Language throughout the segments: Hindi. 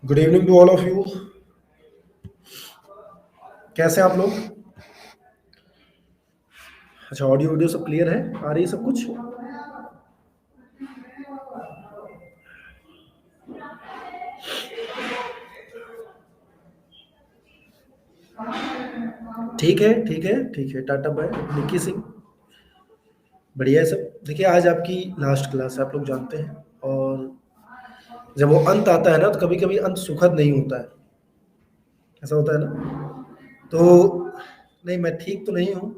Good evening to all of you. कैसे हैं आप लोग? अच्छा, ऑडियो वीडियो सब क्लियर है, आ रही है सब कुछ? ठीक है, ठीक है, ठीक है। Tata bye. निक्की सिंह। बढ़िया है सब। देखिए, आज आपकी लास्ट क्लास है, आप लोग जानते हैं। और जब वो अंत आता है ना, तो कभी कभी अंत सुखद नहीं होता है। ऐसा होता है ना। तो नहीं, मैं ठीक तो नहीं हूँ,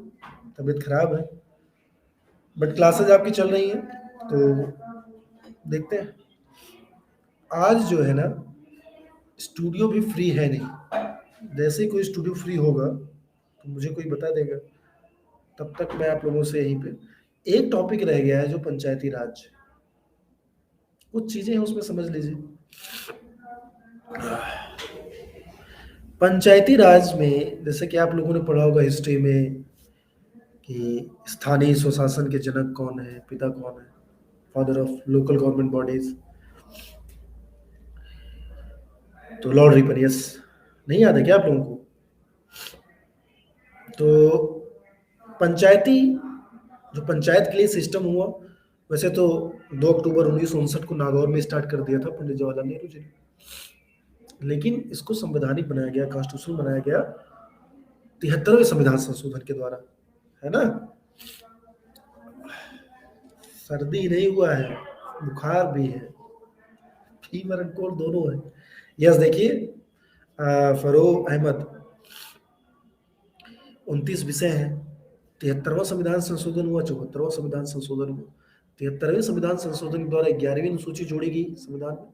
तबीयत खराब है। बट क्लासेज आपकी चल रही हैं, तो देखते हैं। आज जो है ना, स्टूडियो भी फ्री है नहीं। जैसे ही कोई स्टूडियो फ्री होगा तो मुझे कोई बता देगा। तब तक मैं आप लोगों से यहीं पे एक टॉपिक रह गया है, जो पंचायती राज। कुछ चीजें हैं उसमें, समझ लीजिए। पंचायती राज में जैसे कि आप लोगों ने पढ़ा होगा हिस्ट्री में कि स्थानीय स्वशासन के जनक कौन है, पिता कौन है, father of local government bodies. तो लॉर्ड रिपन। नहीं याद है क्या आप लोगों को? तो पंचायती जो पंचायत के लिए सिस्टम हुआ, वैसे तो 2 अक्टूबर 1959 को नागौर में स्टार्ट कर दिया था पंडित जवाहरलाल नेहरू जी ने। लेकिन इसको संवैधानिक बनाया गया, कॉन्स्टिट्यूशन बनाया गया 73वें संविधान संशोधन के द्वारा, है ना। सर्दी नहीं हुआ है, बुखार भी है, फीवर एंड कोल्ड दोनों है। यस, देखिए, फरोह अहमद 29 विषय हैं। 73वां संविधान संशोधन हुआ, 74वां संविधान संशोधन हुआ। 73वें संविधान संशोधन के द्वारा 11वीं अनुसूची जोड़ी गई संविधान में।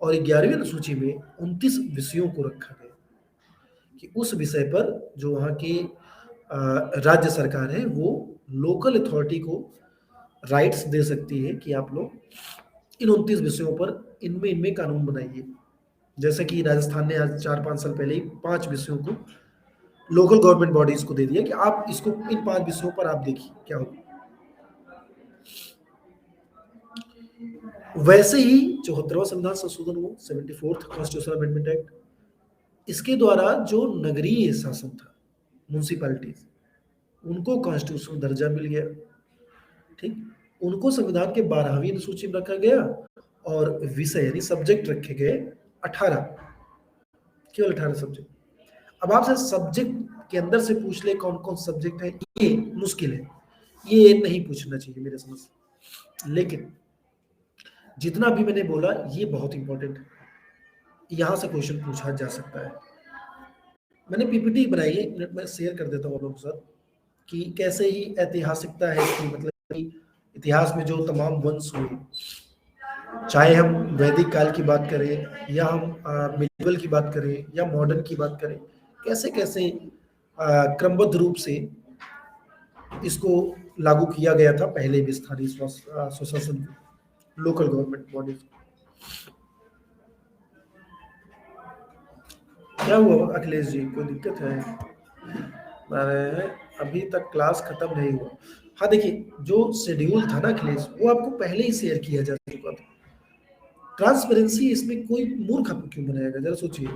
और 11वीं अनुसूची में 29 विषयों को रखा गया कि उस विषय पर जो वहाँ की राज्य सरकार है, वो लोकल अथॉरिटी को राइट्स दे सकती है कि आप लोग इन 29 विषयों पर इनमें इनमें कानून बनाइए। जैसे कि राजस्थान ने आज 4-5 साल पहले ही 5 विषयों को लोकल गवर्नमेंट बॉडीज को दे दिया कि आप इसको इन 5 विषयों पर आप देखिए क्या होगा। वैसे ही 74वां संविधान संशोधन हुआ, 74th कॉन्स्टिट्यूशन अमेंडमेंट एक्ट। इसके द्वारा जो नगरीय शासन था, म्यूनसिपैलिटीज, उनको कॉन्स्टिट्यूशनल दर्जा मिल गया। ठीक, उनको संविधान के 12वीं अनुसूची में रखा गया। और विषय यानी सब्जेक्ट रखे गए 18, केवल 18 सब्जेक्ट। अब आपसे सब्जेक्ट के अंदर से पूछ ले कौन कौन सब्जेक्ट है, ये मुश्किल है, ये नहीं पूछना चाहिए मेरे समझ से। लेकिन जितना भी मैंने बोला ये बहुत इंपॉर्टेंट है, यहाँ से क्वेश्चन पूछा जा सकता है। मैंने पीपीटी बनाई है, एक मिनट में शेयर कर देता हूँ आप लोगों के साथ कि कैसे ही ऐतिहासिकता है इसकी। मतलब कि इतिहास में जो तमाम वंश हुए, चाहे हम वैदिक काल की बात करें या हम मिडिवल की बात करें या मॉडर्न की बात करें, कैसे कैसे क्रमबद्ध रूप से इसको लागू किया गया था पहले भी स्थानीय स्वशासन, लोकल गवर्नमेंट बॉडीज। क्या हुआ अखिलेश जी, कोई दिक्कत है? अरे, अभी तक क्लास खत्म नहीं हुआ। हाँ देखिए, जो शेड्यूल था ना अखिलेश, वो आपको पहले ही शेयर किया जा चुका था। ट्रांसपेरेंसी इसमें कोई मूर्ख आपको क्यों बनाएगा, जरा सोचिए।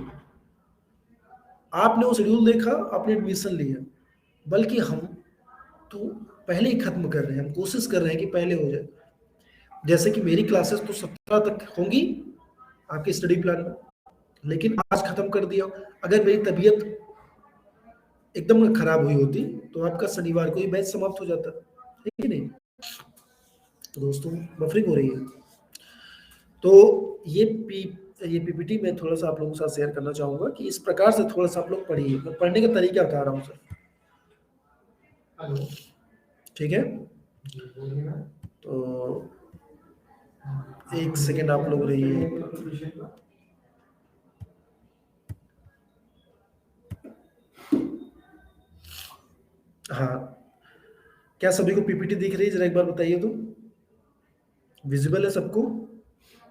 आपने वो शेड्यूल देखा, आपने एडमिशन लिया, बल्कि हम तो पहले ही खत्म कर रहे हैं, हम कोशिश कर रहे हैं कि पहले हो जाए। जैसे कि मेरी क्लासेस तो 17 तक होंगी आपके स्टडी प्लान में, लेकिन आज खत्म कर दिया। अगर मेरी तबीयत एकदम खराब हुई होती तो आपका शनिवार को ही बैच समाप्त हो जाता, है कि नहीं? तो दोस्तों, बफरिंग हो रही है। तो ये पीपीटी में थोड़ा सा आप लोगों के साथ शेयर करना चाहूंगा कि इस प्रकार से थोड़ा सा आप लोग पढ़िए। मैं पढ़ने का तरीका बता रहा हूँ सर, ठीक है? तो एक सेकेंड आप लोग रहिए। हाँ, क्या सभी को पीपीटी दिख रही है? जरा एक बार बताइए तो। विजिबल है सबको?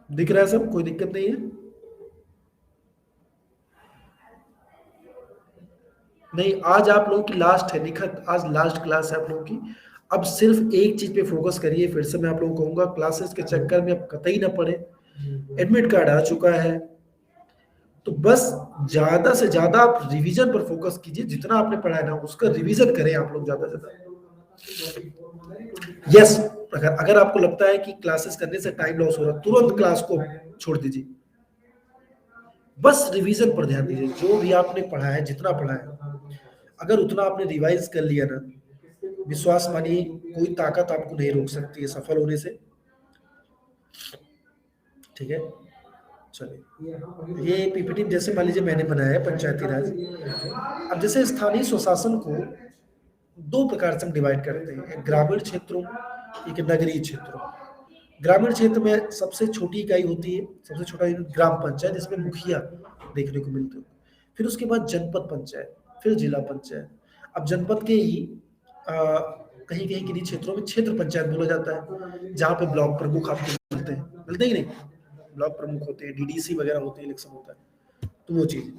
दिख रहा है सब? कोई दिक्कत नहीं है? नहीं, आज आप लोगों की लास्ट है निखत, आज लास्ट क्लास है आप लोगों की। अब सिर्फ एक चीज पे फोकस करिए। फिर से मैं आप लोगों को कहूंगा, क्लासेस के चक्कर में अब कतई ना पड़े। एडमिट कार्ड आ चुका है, तो बस ज्यादा से ज्यादा आप रिवीजन पर फोकस कीजिए, जितना आपने पढ़ा है ना उसका रिवीजन करें आप लोग ज्यादा से ज्यादा। यस, अगर अगर आपको लगता है कि क्लासेस करने से टाइम लॉस हो रहा है, तुरंत क्लास को छोड़ दीजिए, बस रिवीजन पर ध्यान दीजिए। जो भी आपने पढ़ा है, जितना पढ़ा है, अगर उतना आपने रिवाइज कर लिया ना, विश्वास मानिए कोई ताकत आपको नहीं रोक सकती है सफल होने से। ठीक है, चलिए, ये पीपीटी जैसे मान लीजिए मैंने बनाया है पंचायती राज। अब जैसे स्थानीय स्वशासन को दो प्रकार से हम डिवाइड करते हैं, एक ग्रामीण क्षेत्रों, एक नगरीय क्षेत्रों। ग्रामीण क्षेत्र में सबसे छोटी इकाई होती है, सबसे छोटा ग्राम पंचायत, जिसमें मुखिया देखने को मिलते हो। फिर उसके बाद जनपद पंचायत, फिर जिला पंचायत। अब जनपद के ही कहीं कहीं किन्हीं क्षेत्रों में क्षेत्र पंचायत बोला जाता है, जहाँ पे ब्लॉक प्रमुख आपको मिलते हैं, मिलते हैं कि नहीं, ब्लॉक प्रमुख होते हैं, डीडीसी वगैरह होते हैं, इलेक्शन होता है, तो वो चीज।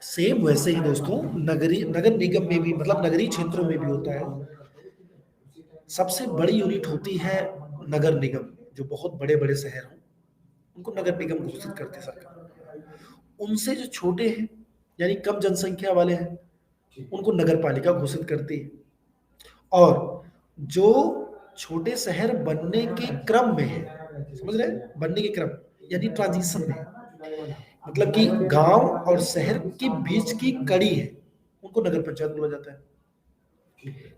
सेम वैसे ही दोस्तों नगर निगम में भी, मतलब नगरीय क्षेत्रों में भी होता है। सबसे बड़ी यूनिट होती है नगर निगम, जो बहुत बड़े बड़े शहर हों उनको नगर निगम घोषित करती है सरकार। उनसे जो छोटे हैं, यानी कम जनसंख्या वाले हैं, उनको नगर पालिका घोषित करती है। और जो छोटे शहर बनने के क्रम में है, समझ रहे हैं, बनने के क्रम यानी ट्रांजिशन में है, मतलब कि गांव और शहर के बीच की कड़ी है, उनको नगर पंचायत बोला जाता है।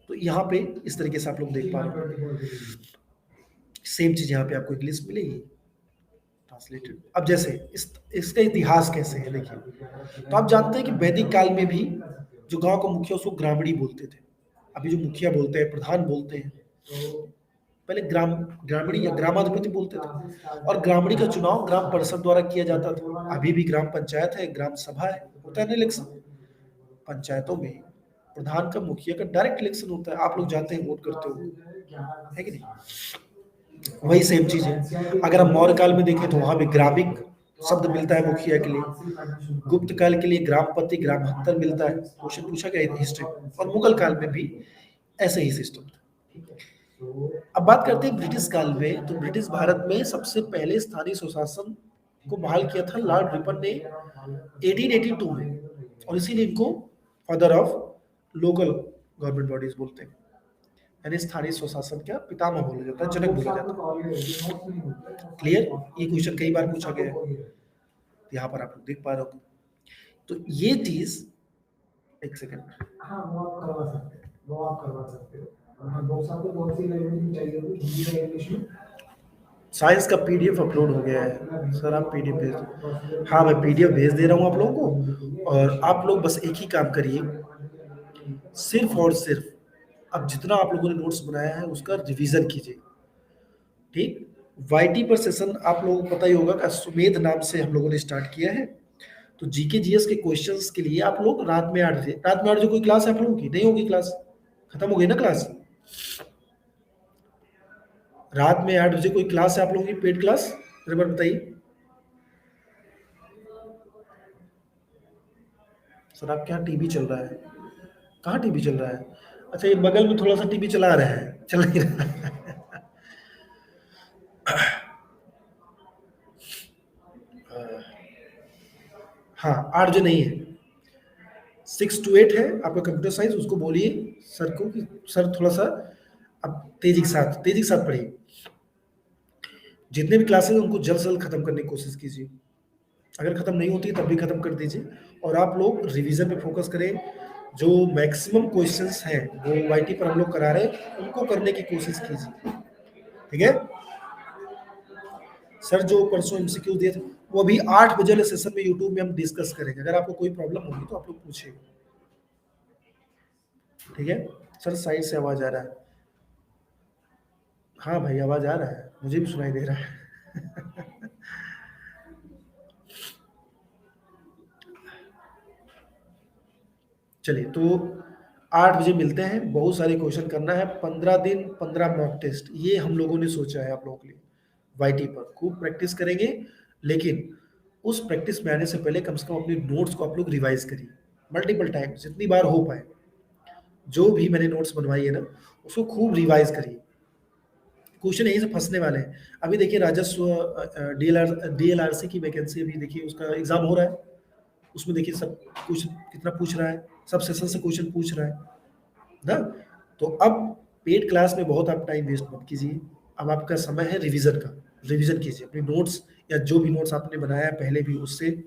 तो यहाँ पे इस तरीके से आप लोग देख पा रहे हो, सेम चीज यहाँ पे आपको एक लिस्ट मिलेगी ट्रांसलेटेड। अब जैसे इसका इतिहास कैसे है देखिए, तो आप जानते हैं कि वैदिक काल में भी जो गांव का मुखिया उसको ग्रामीणी बोलते थे। अभी जो मुखिया बोलते हैं, प्रधान बोलते हैं, पहले ग्रामीणी या ग्रामाधिपति बोलते थे। और ग्रामीणी का चुनाव ग्राम परिषद द्वारा किया जाता था। अभी भी ग्राम पंचायत है, ग्राम सभा है, होता है ना इलेक्शन। पंचायतों में प्रधान का, मुखिया का डायरेक्ट इलेक्शन होता है, आप लोग जाते हैं, वोट करते हो, है कि नहीं। वही सेम चीज है। अगर हम मौर्य काल में देखें तो वहां भी ग्रामिक शब्द मिलता है मुखिया के लिए। गुप्त काल के लिए ग्रामपति, ग्रामहत्तर मिलता है, क्वेश्चन पूछा गया हिस्ट्री। और मुगल काल में भी ऐसे ही सिस्टम था। अब बात करते हैं ब्रिटिश काल में, तो ब्रिटिश भारत में सबसे पहले स्थानीय स्वशासन को बहाल किया था लॉर्ड रिपन ने 1882 में, और इसीलिए इनको father of local government bodies बोलते हैं, यानी स्थानीय स्वशासन का पितामह बोला जाता है, जनक बोला जाता है। क्लियर, ये क्वेश्चन कई बार पूछा गया है, यहाँ पर आप लोग देख पा रहे हो। तो ये चीज, एक सेकंड, हाँ वो आप करवा सकते हैं, वो आप करवा सकते हो। कौन सी लैंग्वेज में चाहिए होगी, हिंदी या इंग्लिश में? साइंस का पीडीएफ अपलोड हो गया है सर, आप पीडीएफ भेज दो। हाँ, मैं पीडीएफ भेज दे रहा हूँ आप लोगों को, और आप लोग बस एक ही काम करिए, सिर्फ और सिर्फ अब जितना आप लोगों ने नोट्स बनाया है उसका रिवीजन कीजिए। ठीक, वाईटी पर सेशन आप लोगों को पता ही होगा कि सुमेध नाम से हम लोगों ने स्टार्ट किया है। तो जीके जीएस के क्वेश्चंस के लिए आप लोग रात में 8 बजे, रात में 8 बजे कोई क्लास है आप लोगों की? नहीं होगी क्लास, खत्म हो गई ना क्लास। रात में 8 बजे कोई क्लास है आप लोगों की, पेड क्लास? एक बार बताइए सर, आपके यहाँ टीवी चल रहा है? कहाँ टीवी चल रहा है? अच्छा, ये बगल में थोड़ा सा टीवी चला रहा है, चल नहीं रहा है। हाँ, 8 बजे नहीं है, 6 to 8 है आपका कंप्यूटर साइंस। उसको बोलिए सर को कि सर थोड़ा सा अब तेजी के साथ पढ़िए। जितने भी क्लासेस उनको जल्द से जल्द खत्म करने की कोशिश कीजिए। अगर खत्म नहीं होती तब भी खत्म कर दीजिए, और आप लोग रिवीजन पे फोकस करें। जो मैक्सिमम क्वेश्चंस हैं वो वाईटी पर हम लोग करा रहे हैं, उनको करने की कोशिश कीजिए। ठीक है सर, जो परसों एमसीक्यू दिए थे वो अभी 8 बजे वाले सेशन में यूट्यूब में हम डिस्कस करेंगे। अगर आपको कोई प्रॉब्लम होगी तो आप लोग पूछिए। ठीक है सर, साइड से आवाज आ रहा है। हाँ भाई, आवाज आ रहा है, मुझे भी सुनाई दे रहा है। चलिए, तो 8 बजे मिलते हैं। बहुत सारे क्वेश्चन करना है, 15 दिन 15 मॉक टेस्ट, ये हम लोगों ने सोचा है आप लोगों के लिए। वाईटी पर खूब प्रैक्टिस करेंगे, लेकिन उस प्रैक्टिस में आने से पहले कम से कम अपनी नोट्स को आप लोग रिवाइज करिए मल्टीपल टाइम, जितनी बार हो पाए। जो भी मैंने नोट्स बनवाई है ना, उसको खूब रिवाइज करिए, क्वेश्चन यहीं से फंसने वाले हैं। अभी देखिए राजस्व डीएलआरसी की वैकेंसी अभी देखिए उसका एग्जाम हो रहा है, उसमें देखिए सब क्वेश्चन कितना पूछ रहा है, सब सेशन से क्वेश्चन पूछ रहा है ना। तो अब पेड क्लास में बहुत आप टाइम वेस्ट मत कीजिए, अब आपका समय है रिवीजन का। रिवीजन कीजिए अपने नोट्स, या जो भी नोट्स आपने बनाया है पहले भी उससे।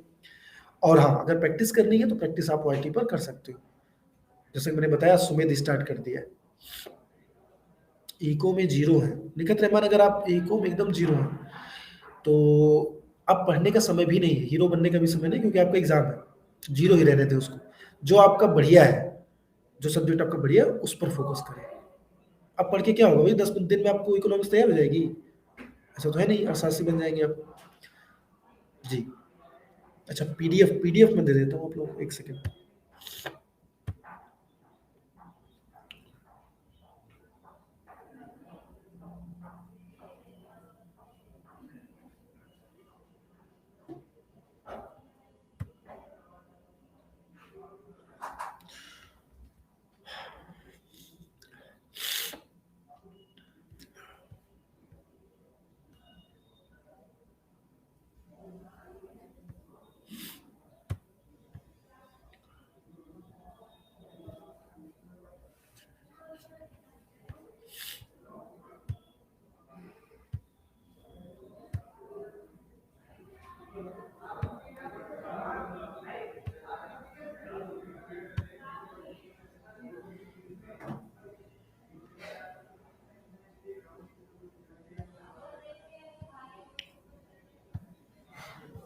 और हाँ, अगर प्रैक्टिस करनी है तो प्रैक्टिस आप वाईटी पर कर सकते हो, जैसे मैंने बताया सुमेध स्टार्ट कर दिया है। इको में जीरो है निखत रहमान, अगर आप इको में एकदम जीरो है तो अब पढ़ने का समय भी नहीं है, हीरो बनने का भी समय नहीं, क्योंकि आपका एग्जाम है, जीरो ही रहने दें उसको। जो आपका बढ़िया है, जो सब्जेक्ट आपका बढ़िया है, उस पर फोकस करें। अब पढ़ के क्या होगा भाई, 10 दिन में आपको इकोनॉमिक्स तैयार हो जाएगी, ऐसा तो है नहीं, अर्थशास्त्री बन जाएंगे आप जी। अच्छा, पीडीएफ पीडीएफ में दे देता हूँ आप लोग, एक सेकेंड।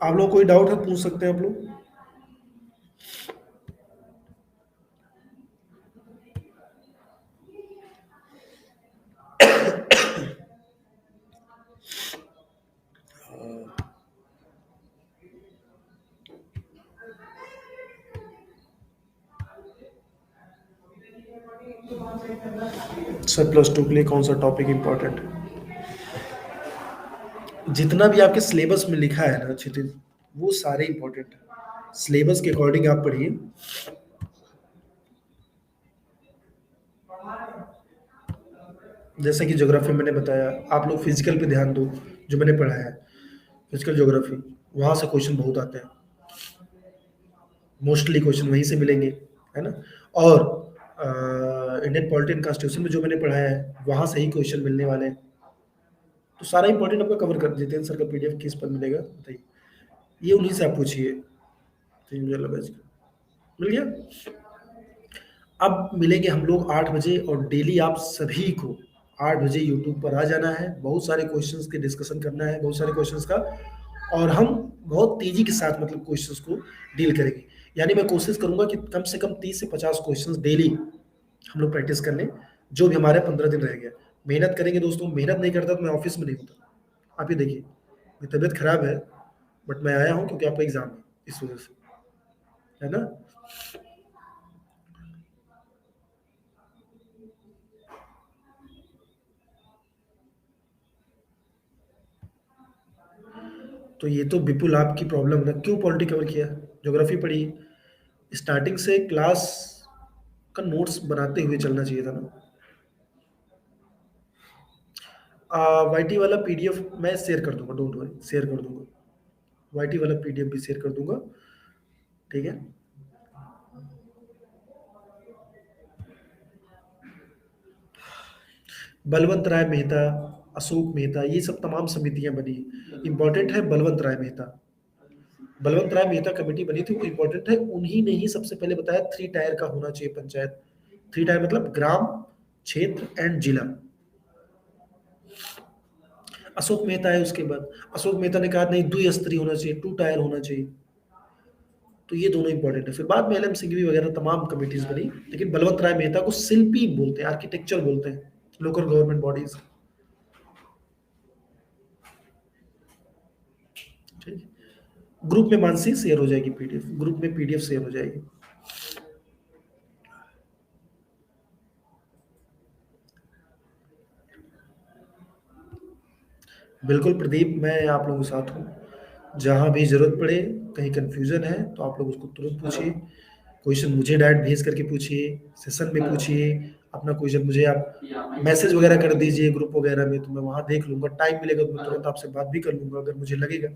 आप लोग कोई डाउट है पूछ सकते हैं आप लोग। सर +2 के लिए कौन सा टॉपिक इंपॉर्टेंट है? जितना भी आपके सिलेबस में लिखा है ना क्षितिज, वो सारे इंपॉर्टेंट है। सिलेबस के अकॉर्डिंग आप पढ़िए। जैसे कि ज्योग्राफी मैंने बताया, आप लोग फिजिकल पे ध्यान दो, जो मैंने पढ़ाया है फिजिकल ज्योग्राफी, वहां से क्वेश्चन बहुत आते हैं, मोस्टली क्वेश्चन वहीं से मिलेंगे, है ना। और इंडियन पॉलिटी कॉन्स्टिट्यूशन में जो मैंने पढ़ाया है वहां से ही क्वेश्चन मिलने वाले हैं। तो सारा इंपॉर्टेंट आपका कवर कर, जितेंद्र सर का पीडीएफ किस पर मिलेगा बताइए, ये उन्हीं से आप पूछिए। तो मुझे लगा मिल गया। अब मिलेंगे हम लोग 8 बजे, और डेली आप सभी को 8 बजे यूट्यूब पर आ जाना है, बहुत सारे क्वेश्चंस के डिस्कशन करना है, बहुत सारे क्वेश्चंस का, और हम बहुत तेजी के साथ मतलब क्वेश्चंस को डील करेंगे। यानी मैं कोशिश करूंगा कि कम से कम 30 से 50 क्वेश्चंस डेली हम लोग प्रैक्टिस कर लें, जो भी हमारे 15 दिन रह गया। मेहनत करेंगे दोस्तों, मेहनत नहीं करता तो मैं ऑफिस में नहीं होता। आप ये देखिए, मेरी तबीयत खराब है बट मैं आया हूँ क्योंकि आपका एग्जाम है, इस वजह से, है ना। तो ये तो विपुल आपकी प्रॉब्लम ना, क्यों पॉलिटी कवर किया, ज्योग्राफी पढ़ी, स्टार्टिंग से क्लास का नोट्स बनाते हुए चलना चाहिए था ना। वाईटी वाला पीडीएफ मैं शेयर कर दूंगा, डोंट वरी, शेयर कर दूंगा, वाईटी वाला पीडीएफ भी शेयर कर दूंगा, ठीक है। बलवंत राय मेहता, अशोक मेहता, ये सब तमाम समितियां बनी, इंपॉर्टेंट है बलवंत राय मेहता। बलवंत राय मेहता कमेटी बनी थी, वो इंपॉर्टेंट है, उन्हीं ने ही सबसे पहले बताया 3 टायर का होना चाहिए पंचायत। 3 टायर मतलब ग्राम, क्षेत्र एंड जिला। अशोक मेहता है उसके बाद, अशोक मेहता ने कहा नहीं द्विस्तरीय होना चाहिए, 2 टायर होना चाहिए। तो ये दोनों इंपॉर्टेंट है। फिर बाद में एलएम सिंघवी वगैरह तमाम कमिटीज बनी, लेकिन बलवंत राय मेहता को शिल्पी बोलते हैं, आर्किटेक्चर बोलते हैं, लोकल गवर्नमेंट बॉडीज। ठीक, ग्रुप में मानसी शेयर हो जाएगी पीडीएफ, ग्रुप में पीडीएफ शेयर हो जाएगी। बिल्कुल प्रदीप, मैं आप लोगों के साथ हूँ, जहाँ भी जरूरत पड़े, कहीं कंफ्यूजन है तो आप लोग उसको तुरंत पूछिए, क्वेश्चन मुझे डायरेक्ट भेज करके पूछिए, सेशन में पूछिए, अपना क्वेश्चन मुझे आप मैसेज वगैरह कर दीजिए ग्रुप वगैरह में, तो मैं वहाँ देख लूँगा। टाइम मिलेगा तो मैं तुरंत आपसे बात भी कर लूँगा, अगर मुझे लगेगा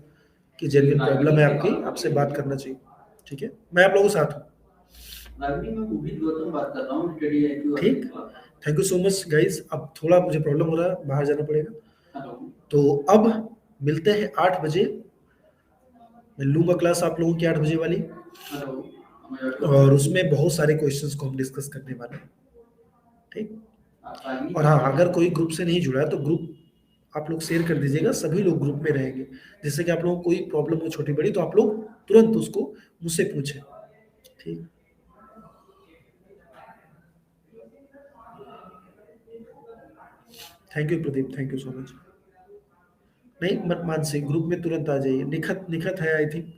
कि जेन्युइन प्रॉब्लम है आपकी, आपसे बात करना चाहिए। ठीक है? मैं आप लोगों के साथ हूँ। ठीक? Thank you so much guys. अब थोड़ा मुझे प्रॉब्लम हो रहा है, बाहर जाना पड़ेगा। तो अब मिलते हैं 8 बजे। मैं लूँगा क्लास आप लोगों की 8 बजे वाली, और उसमें बहुत सारे क्वेश्चंस को हम डिस्कस करने वाले हैं। ठीक? और हाँ, अगर कोई ग्रुप से नहीं जुड़ा है तो ग्रुप आप लोग शेयर कर दीजिएगा, सभी लोग ग्रुप में रहेंगे। जिससे कि आप लोगों को कोई प्रॉब्लम हो छोटी-बड़ी तो आप लोग तुरंत उसको मुझसे पूछें। ठीक? Thank you Pradeep, thank you so much. नहीं मत मानसी, ग्रुप में तुरंत आ जाइए। निखत निखत है आई थिंक।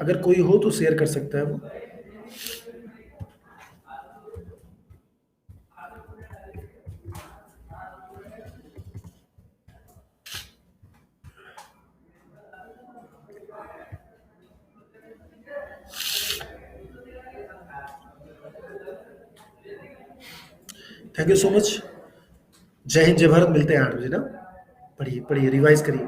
अगर कोई हो तो शेयर कर सकता है वो। Thank you so much. जय हिंद, जय भारत। मिलते हैं 8 बजे ना। पढ़िए, पढ़िए, रिवाइज़ करिए।